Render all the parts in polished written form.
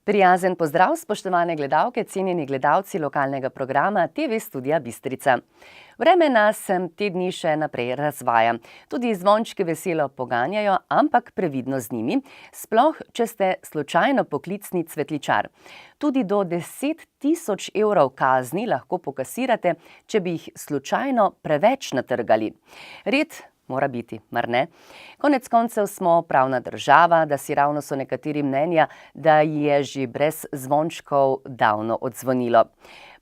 Prijazen pozdrav, spoštovane gledalke, cenjeni gledalci lokalnega programa TV Studia Bistrica. Vreme nas te dni še naprej razvaja. Tudi zvončki veselo poganjajo, ampak previdno z njimi, sploh če ste slučajno poklicni cvetličar. Tudi do 10 000 evrov kazni lahko pokasirate, če bi jih slučajno preveč natrgali. Red mora biti, mar ne? Konec koncev smo pravna država, da si ravno so nekateri mnenja, da je že brez zvončkov davno odzvonilo.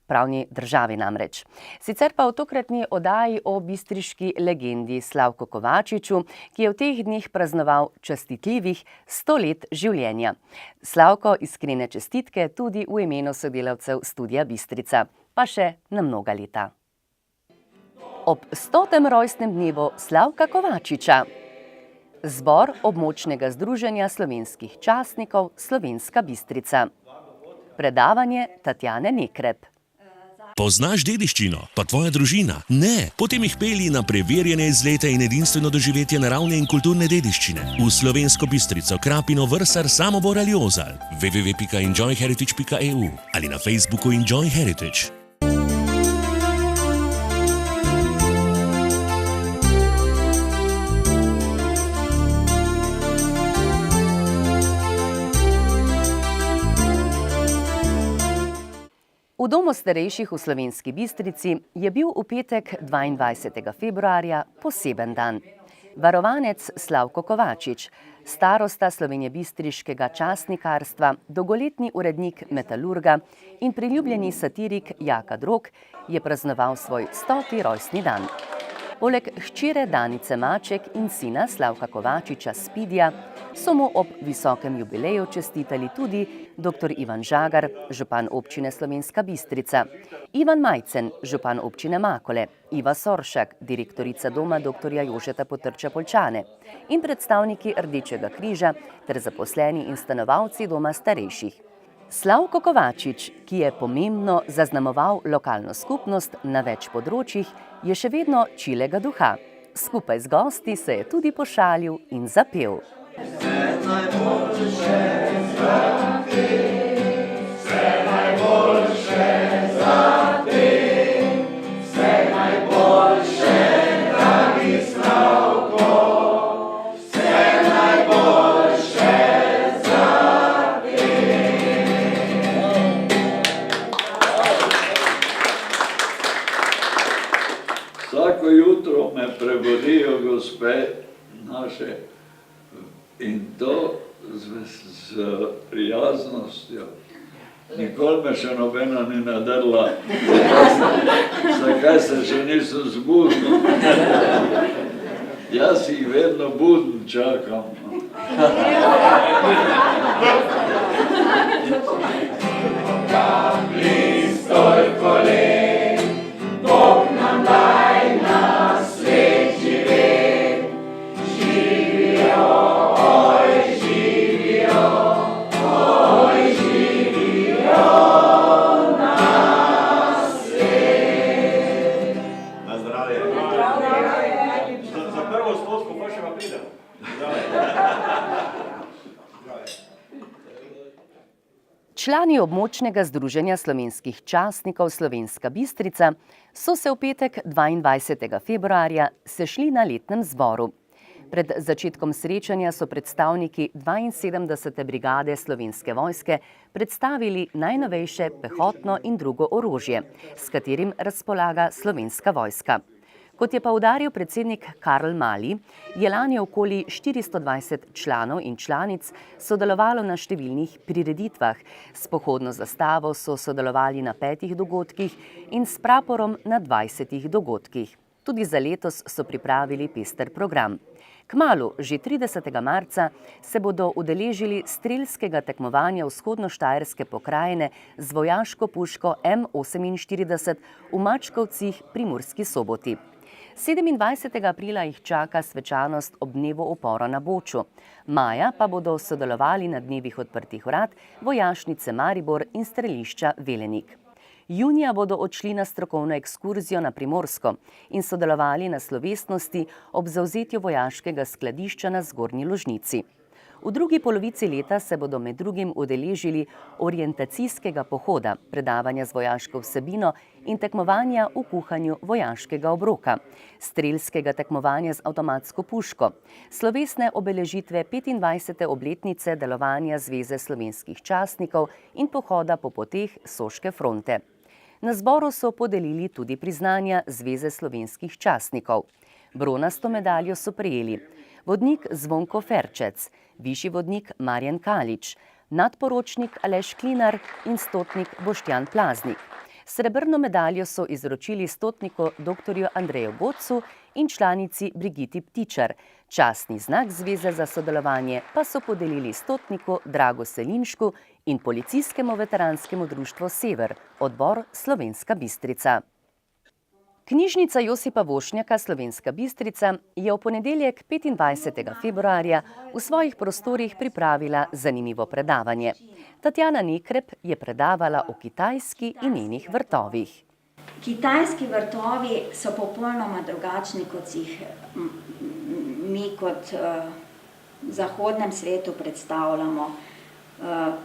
Pravni državi namreč. Sicer pa v tokratni oddaji o bistriški legendi Slavku Kovačiču, ki je v teh dneh praznoval častitljivih 100 let življenja. Slavko, iskrene čestitke tudi v imenu sodelavcev Studia Bistrica, pa še na mnoga leta. Ob 100. rojstnem dnevu Slavka Kovačiča. Zbor Območnega združenja slovenskih častnikov Slovenska Bistrica. Predavanje Tatjane Nekrep. Poznaš dediščino, pa tvoja družina? Ne! Potem jih pelji na preverjene izlete in edinstveno doživetje naravne in kulturne dediščine. V Slovensko Bistrico, Krapino, Vrsar, Samobor ali Ozalj. www.enjoyheritage.eu ali na Facebooku Enjoy Heritage. V Domu starejših v Slovenski Bistrici je bil v petek 22. februarja poseben dan. Varovanec Slavko Kovačič, starosta slovenjebistriškega častnikarstva, dolgoletni urednik Metalurga in priljubljeni satirik Jaka Drog je praznoval svoj 100. rojstni dan. Poleg hčere Danice Maček in sina Slavka Kovačiča Spidja so mu ob visokem jubileju čestitali tudi dr. Ivan Žagar, župan občine Slovenska Bistrica, Ivan Majcen, župan občine Makole, Iva Soršak, direktorica doma dr. Jožeta Potrča Poljčane in predstavniki Rdečega križa ter zaposleni in stanovalci doma starejših. Slavko Kovačič, ki je pomembno zaznamoval lokalno skupnost na več področjih, je še vedno čilega duha. Skupaj z gosti se je tudi pošalil in zapel. Vse najboljše za te, vse najboljše za te, vse najboljše, dragi Slavko, vse najboljše za te. Vsako jutro me prebudijo gospe naše in to z prijaznostjo. Nikoli me še nobena ni nadrla, zakaj se še nisem zbudil. Jaz jih vedno buden čakam. Kapli stolko let, Bog nam daj na svet živet, živijo. Člani Območnega združenja slovenskih častnikov Slovenska Bistrica so se v petek 22. februarja sešli na letnem zboru. Pred začetkom srečanja so predstavniki 72. brigade Slovenske vojske predstavili najnovejše pehotno in drugo orožje, s katerim razpolaga Slovenska vojska. Kot je poudaril predsednik Karl Mali, je lani okoli 420 članov in članic sodelovalo na številnih prireditvah. S pohodno zastavo so sodelovali na 5 dogodkih in s praporom na 20 dogodkih. Tudi za letos so pripravili pester program. Kmalu, že 30. marca, se bodo udeležili strelskega tekmovanja vzhodnoštajerske pokrajine z vojaško puško M48 v Mačkovcih pri Murski Soboti. 27. aprila jih čaka svečanost ob dnevu upora na Boču. Maja pa bodo sodelovali na dnevih odprtih vrat vojašnice Maribor in strelišča Velenik. Junija bodo odšli na strokovno ekskurzijo na Primorsko in sodelovali na slovesnosti ob zavzetju vojaškega skladišča na Zgornji Lužnici. V drugi polovici leta se bodo med drugim udeležili orientacijskega pohoda, predavanja z vojaško vsebino in tekmovanja v kuhanju vojaškega obroka, strelskega tekmovanja z avtomatsko puško, slovesne obeležitve 25. obletnice delovanja Zveze slovenskih častnikov in pohoda po poteh Soške fronte. Na zboru so podelili tudi priznanja Zveze slovenskih častnikov. Bronasto medaljo so prejeli vodnik Zvonko Ferčec, višji vodnik Marjan Kalič, nadporočnik Aleš Klinar in stotnik Boštjan Plaznik. Srebrno medaljo so izročili stotniku dr. Andreju Godcu in članici Brigiti Ptičar. Častni znak Zveze za sodelovanje pa so podelili stotniku Dragu Selinšku in policijskemu veteranskemu društvu Sever, odbor Slovenska Bistrica. Knjižnica Josipa Vošnjaka Slovenska Bistrica je v ponedeljek 25. februarja v svojih prostorih pripravila zanimivo predavanje. Tatjana Nekrep je predavala o Kitajski in njenih vrtovih. Kitajski vrtovi so popolnoma drugačni, kot si jih mi kot zahodnem svetu predstavljamo.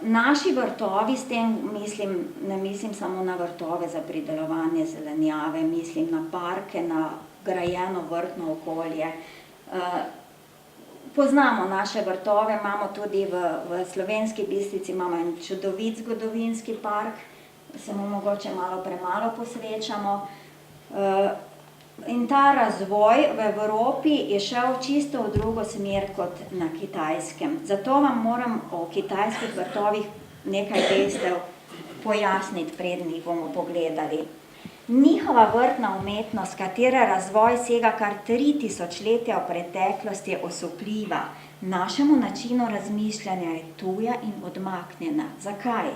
Naši vrtovi, s tem ne mislim samo na vrtove za pridelovanje zelenjave, mislim na parke, na grajeno vrtno okolje. Poznamo naše vrtove, imamo tudi v Slovenski Bistrici imamo en čudovit zgodovinski park, se mu mogoče malo premalo posvečamo. In ta razvoj v Evropi je šel čisto v drugo smer kot na Kitajskem. Zato vam moram o kitajskih vrtovih nekaj dejstev pojasniti, preden jih bomo pogledali. Njihova vrtna umetnost, katere razvoj sega kar 3000 letja v preteklosti, je osupljiva. Našemu načinu razmišljanja je tuja in odmaknjena. Zakaj?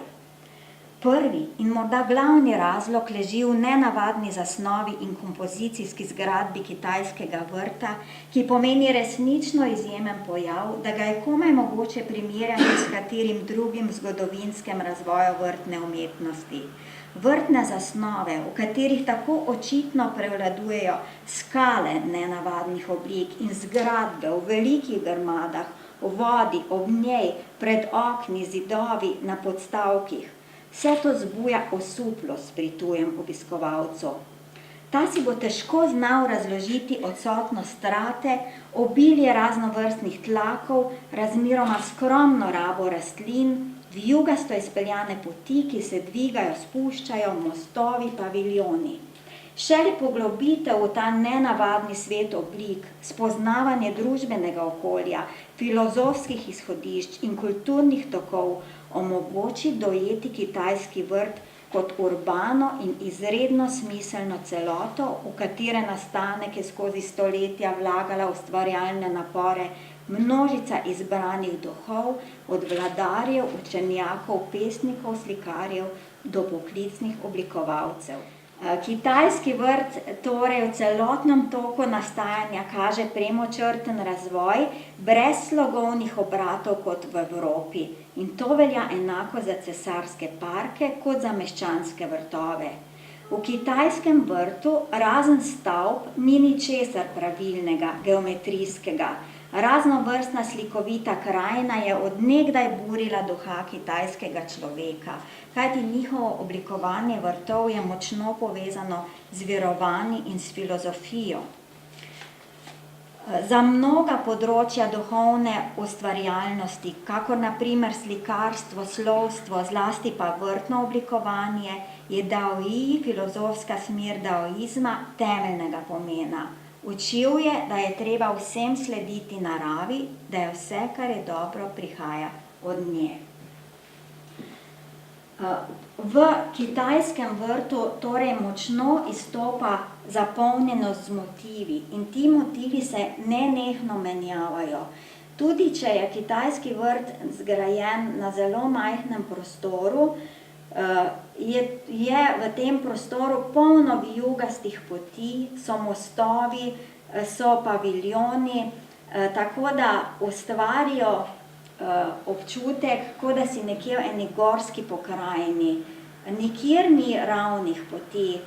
Prvi in morda glavni razlog leži v nenavadni zasnovi in kompozicijski zgradbi kitajskega vrta, ki pomeni resnično izjemen pojav, da ga je komaj mogoče primerjati s katerim drugim v zgodovinskem razvoju vrtne umetnosti. Vrtne zasnove, v katerih tako očitno prevladujejo skale nenavadnih oblik in zgradbe v velikih grmadah, v vodi, ob njej, pred okni, zidovi, na podstavkih. Vse to zbuja osuplost pri tujem obiskovalcu. Ta si bo težko znal razložiti odsotnost trate, obilje raznovrstnih tlakov, razmeroma skromno rabo rastlin, vijugasto izpeljane poti, ki se dvigajo, spuščajo, mostovi, paviljoni. Šele poglobitev v ta nenavadni svet oblik, spoznavanje družbenega okolja, filozofskih izhodišč in kulturnih tokov omogoči dojeti kitajski vrt kot urbano in izredno smiselno celoto, v katere nastanek je skozi stoletja vlagala ustvarjalne napore množica izbranih duhov, od vladarjev, učenjakov, pesnikov, slikarjev do poklicnih oblikovalcev. Kitajski vrt torej v celotnem toku nastajanja kaže premočrten razvoj, brez slogovnih obratov kot v Evropi. In to velja enako za cesarske parke kot za meščanske vrtove. V kitajskem vrtu razen stavb ni ničesar pravilnega, geometrijskega. Raznovrstna slikovita krajina je od nekdaj burila duha kitajskega človeka, kajti njihovo oblikovanje vrtov je močno povezano z verovanji in s filozofijo. Za mnoga področja duhovne ustvarjalnosti, kakor na primer slikarstvo, slovstvo, zlasti pa vrtno oblikovanje, je daoji, filozofska smer daoizma, temeljnega pomena. Učil je, da je treba vsem slediti naravi, da je vse, kar je dobro, prihaja od nje. V kitajskem vrtu torej močno izstopa zapolnjenost z motivi in ti motivi se nenehno menjavajo. Tudi če je kitajski vrt zgrajen na zelo majhnem prostoru, je v tem prostoru polno vijugastih poti, so mostovi, so paviljoni, tako da ustvarijo občutek, kot da si nekje v eni gorski pokrajini. Nikjer ni ravnih poti,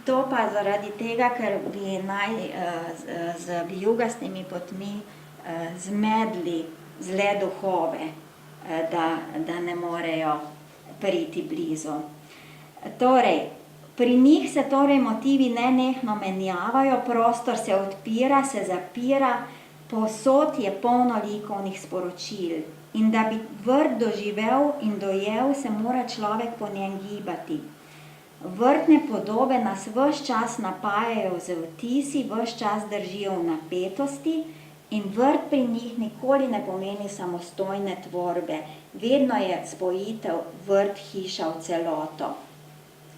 to pa zaradi tega, ker bi naj z vijugastimi potmi zmedli zle duhove, da ne morejo priti blizu. Torej, pri njih se torej motivi nenehno menjavajo, prostor se odpira, se zapira, povsod je polno likovnih sporočil. In da bi vrt doživel in dojel, se mora človek po njem gibati. Vrtne podobe nas ves čas napajajo z vtisi, ves čas držijo v napetosti in vrt pri njih nikoli ne pomeni samostojne tvorbe. Vedno je spojitev vrt-hiša v celoto.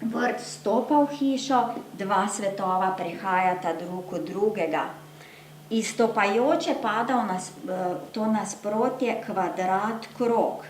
Vrt stopa v hišo, dva svetova prehajata drug od drugega. Izstopajoče pada v to nasprotje kvadrat-krog.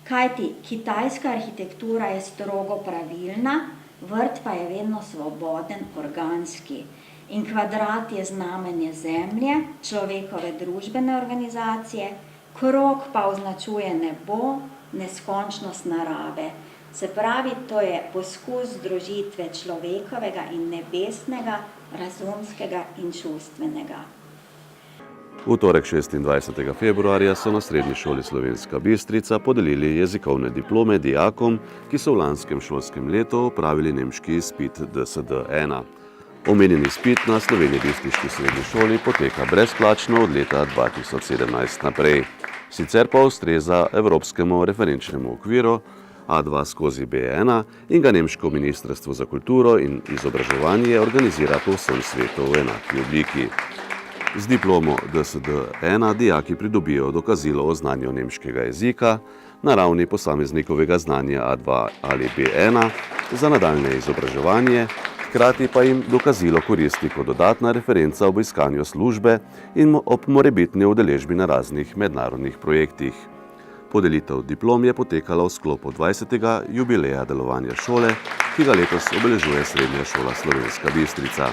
Kajti kitajska arhitektura je strogo pravilna, vrt pa je vedno svoboden, organski. In kvadrat je znamenje zemlje, človekove družbene organizacije, krog pa označuje nebo, neskončnost narave. Se pravi, to je poskus združitve človekovega in nebesnega, razumskega in čustvenega. V torek 26. februarja so na Srednji šoli Slovenska Bistrica podelili jezikovne diplome dijakom, ki so v lanskem šolskem letu opravili nemški izpit DSD-1. Omenjeni izpit na slovenjebistriški srednji šoli poteka brezplačno od leta 2017 naprej. Sicer pa ustreza Evropskemu referenčnemu okviru A2/B1 in ga Nemško ministrstvo za kulturo in izobraževanje organizira po vsem svetu v enaki obliki. Z diplomo DSD-1 dijaki pridobijo dokazilo o znanju nemškega jezika na ravni posameznikovega znanja A2 ali B1 za nadaljne izobraževanje, hkrati pa jim dokazilo koristi kot dodatna referenca ob iskanju službe in ob morebitni udeležbi na raznih mednarodnih projektih. Podelitev diplom je potekala v sklopu 20. jubileja delovanja šole, ki ga letos obeležuje Srednja šola Slovenska Bistrica.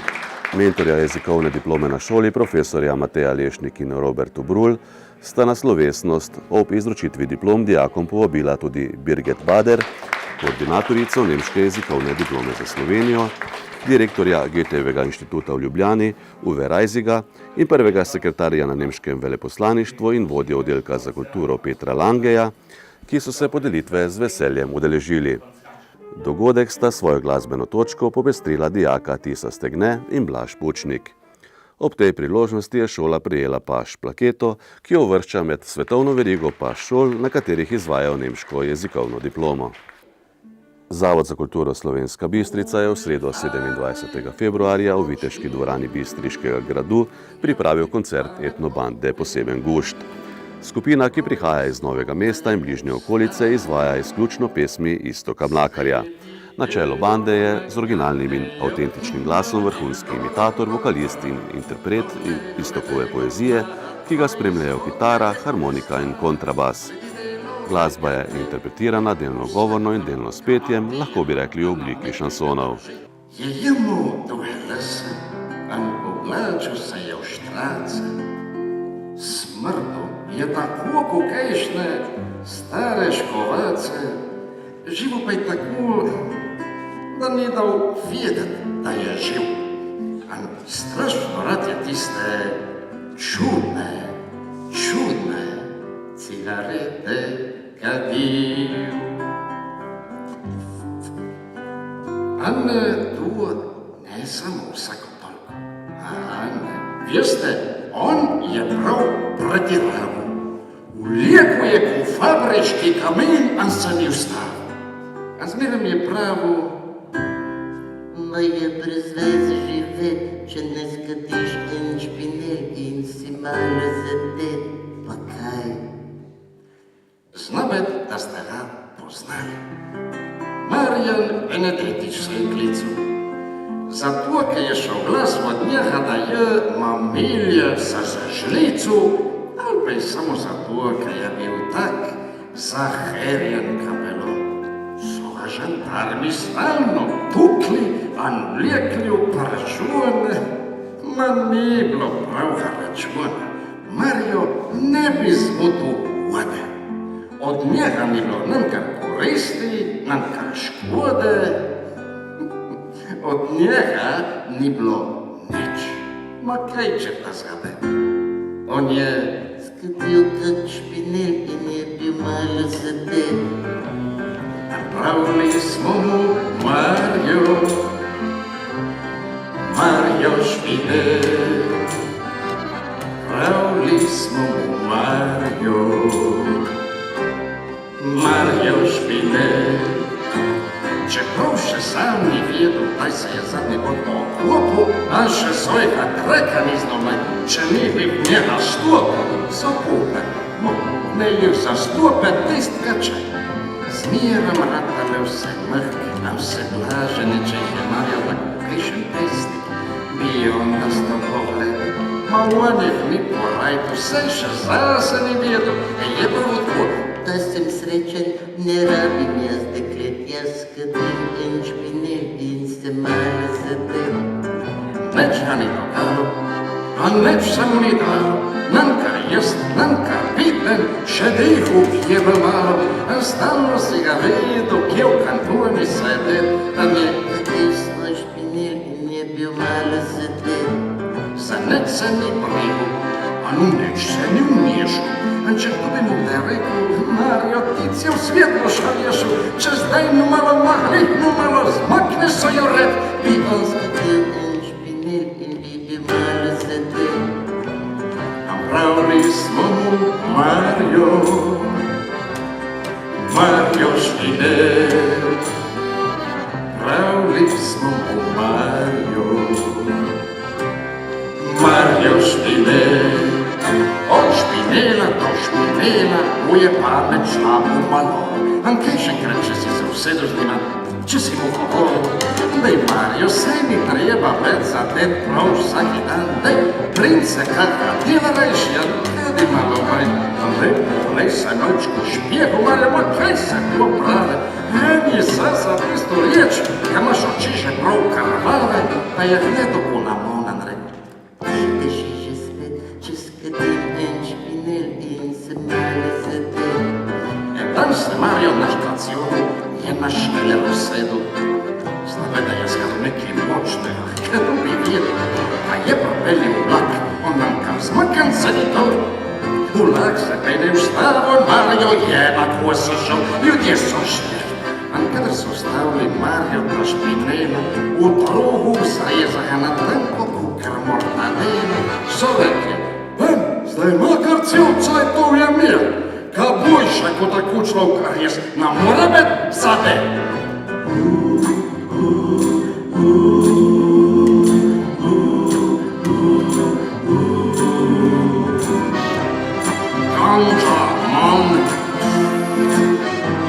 Mentorja jezikovne diplome na šoli, profesorja Mateja Lešnik in Robertu Brul, sta na slovesnost ob izročitvi diplom dijakom povabila tudi Birgit Bader, koordinatorico nemške jezikovne diplome za Slovenijo, direktorja Goethejevega inštituta v Ljubljani, Uwe Reisiga in prvega sekretarja na nemškem veleposlaništvu in vodjo oddelka za kulturo Petra Langeja, ki so se podelitve z veseljem udeležili. Dogodek sta svojo glasbeno točko popestrila dijaka Tisa Stegne in Blaž Pučnik. Ob tej priložnosti je šola prejela paš plaketo, ki jo uvršča med svetovno verigo paš šol, na katerih izvajajo nemško jezikovno diplomo. Zavod za kulturo Slovenska Bistrica je v sredo 27. februarja v Viteški dvorani Bistriškega gradu pripravil koncert etnobande Poseben gušt. Skupina, ki prihaja iz Novega mesta in bližnje okolice, izvaja izključno pesmi Iztoka Mlakarja. Na čelu bande je z originalnim in avtentičnim glasom vrhunski imitator, vokalist in interpret Iztokove poezije, ki ga spremljajo kitara, harmonika in kontrabas. Glasba je interpretirana delno govorno in delno s petjem, lahko bi rekli v obliki šansonov. Jemu duhelese, an oblačil se je v štrace. Smrtno je tako kokejšne, stare škovace, živo pa je tako, da ni dal vedeti, da je živ. An strašno rad je tiste čudne cigarete kadil. An tu ne samo vsako toliko. Veste, on je prav pretiraval. Vleko je ko fabrički kamen, an se ni vstal. A zmeraj mi je pravo, ma je brez veze živet, če ne skadiš en špinel in si malo zadet, pa kaj? Znabet, da ste ga poznali. Marjan Benedetič se je klical. Zato, ker je šel glas od njega, da je mamilje za žlicu, ali pa je samo zato, ker je bil tak zaherjen kapelon. So ga žandarmi stalno tukli, an vlekli v paračune, ma ni bilo pravga računa. Marjo ne bi zmotil vode. Od njega ni bilo nam kar koristi, nam kar škode. Od njega ni bilo nič. Ma kaj če pa zgabe? On je skadil kak špinel in je bil malo zadet. Napravili smo mu Marjo Špinel. Pravili smo mu Marjo Špinel. Čeprav še sam ni vedel, kaj se je zadnji bod oklopil, a še svojega kreka ni znal, če ni bi v njega štopil, zapupe, ne je zastopet tistega čaj. Smiram ratale vse mrke, a vse blažene, če jih je Marjo tako pišen pesnik, bi onda s to pogled. Ma onih mi porajtu, vse še zase ni vedel, je pa odgovor. Da sem srečen, ne rabim jaz deklet, jaz skadim en špinel in se malo zadet. Neč ga ni dogalo, a neč se mu ni dalo, nankar jaz, nankar vidim, še dihu je bil malo, a stalno si ga vedel, kje v kantoni sedet, tam je Kadil svoj špinel in je bil malo zadet. za neč se ni pomil, a neč se ni umešal. Če to bi mu kdaj rekel, Marjo, ti cel svet boš rešil, če zdaj mu malo mahli, mu malo zmakne so jo red, bi on Skadil en špinel in bi bil malo zadet. napravili smo mu Marjo Špinel. Pravili smo mu Marjo Špinel. Od špinela do špinela, mu je pamet šla v malo. Ankej še enkrat, če si se usedel z njima, če si mu govoril, daj Marjo, saj mi treba več zadet prav vsaki dan, daj prince kakra dela rešja, kadi malo manj, daj polej se nočko špjehu, Marjo, ma kaj se bilo prave, meni je za tisto reč, ka imaš oči že prav karvave, pa je gledo po namonan rekel. Dajte že spet, če skadim en špinel in se malo zadet. Dan se Marjo na štaciju je na šele usedel. Znave, da je zgledal nekaj močnega, ker to bi vedel, a je propelil vlak, on nam kam zmakan sedel. Vlak se pene vstavo, Marjo je na kosa šel, ljudje so šli. A kadar so stavili Marjo na špinelu, v drogu sa je zahana tanko kukar mortadelu. So rekli, zdaj makar cel cajtov je mir, ka bojša kot tako človek, a res nam mora biti zade. Ganja, man,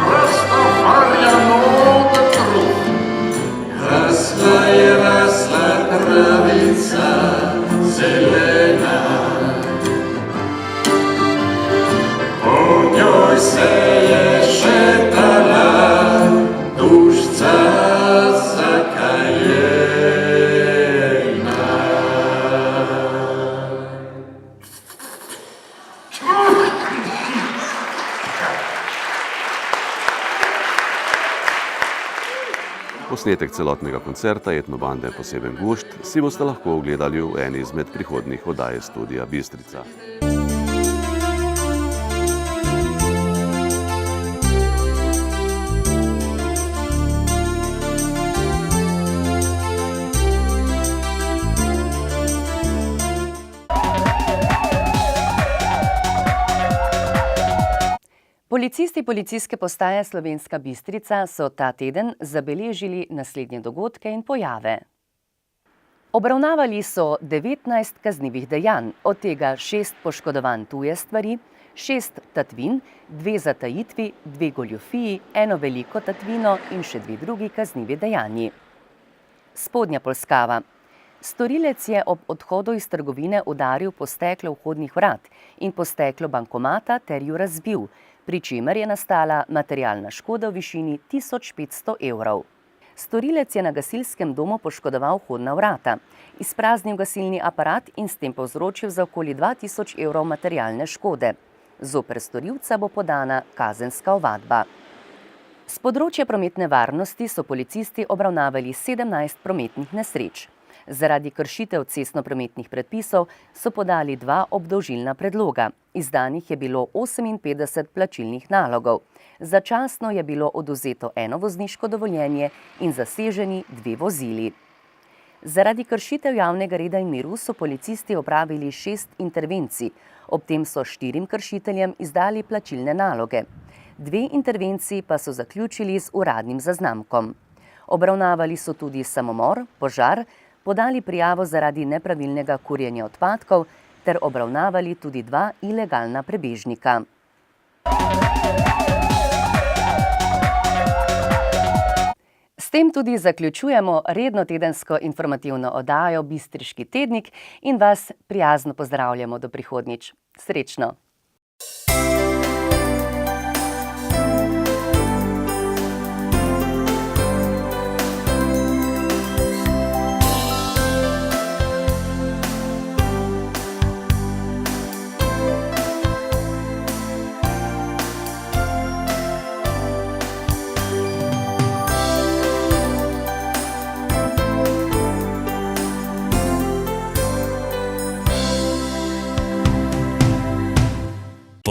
Rastafarja nota trup. Rasla je rasla travica zelena, po njoj se je šetala dušca zakajena. Posnetek celotnega koncerta etnobande Poseben gušt si boste lahko ogledali v eni izmed prihodnjih oddaj Studia Bistrica. Policisti Policijske postaje Slovenska Bistrica so ta teden zabeležili naslednje dogodke in pojave. Obravnavali so 19 kaznivih dejanj, od tega 6 poškodovanj tuje stvari, 6 tatvin, 2 zatajitvi, 2 goljufiji, 1 veliko tatvino in še 2 drugi kaznivi dejanji. Spodnja Polskava. Storilec je ob odhodu iz trgovine udaril po steklo vhodnih vrat in po steklo bankomata ter ju razbil, pri čemer je nastala materialna škoda v višini 1500 evrov. Storilec je na gasilskem domu poškodoval vhodna vrata, izpraznil gasilni aparat in s tem povzročil za okoli 2000 evrov materialne škode. Zoper storilca bo podana kazenska ovadba. S področja prometne varnosti so policisti obravnavali 17 prometnih nesreč. Zaradi kršitev cestnoprometnih predpisov so podali 2 obdolžilna predloga. Izdanih je bilo 58 plačilnih nalogov. Začasno je bilo odvzeto 1 vozniško dovoljenje in zaseženi 2 vozili. Zaradi kršitev javnega reda in miru so policisti opravili 6 intervencij. Ob tem so 4 kršiteljem izdali plačilne naloge. 2 intervenciji pa so zaključili z uradnim zaznamkom. Obravnavali so tudi samomor, požar, podali prijavo zaradi nepravilnega kurjenja odpadkov ter obravnavali tudi 2 ilegalna prebežnika. S tem tudi zaključujemo redno tedensko informativno oddajo Bistriški tednik in vas prijazno pozdravljamo do prihodnjič. Srečno!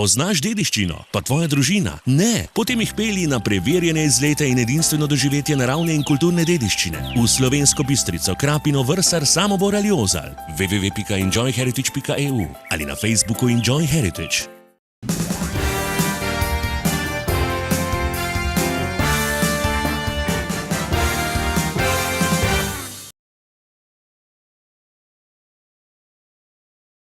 Poznaš dediščino, pa tvoja družina? Ne! Potem jih pelji na preverjene izlete in edinstveno doživetje naravne in kulturne dediščine v Slovensko Bistrico, Krapino, Vrsar, Samobor ali Ozalj. www.enjoyheritage.eu ali na Facebooku Enjoy Heritage.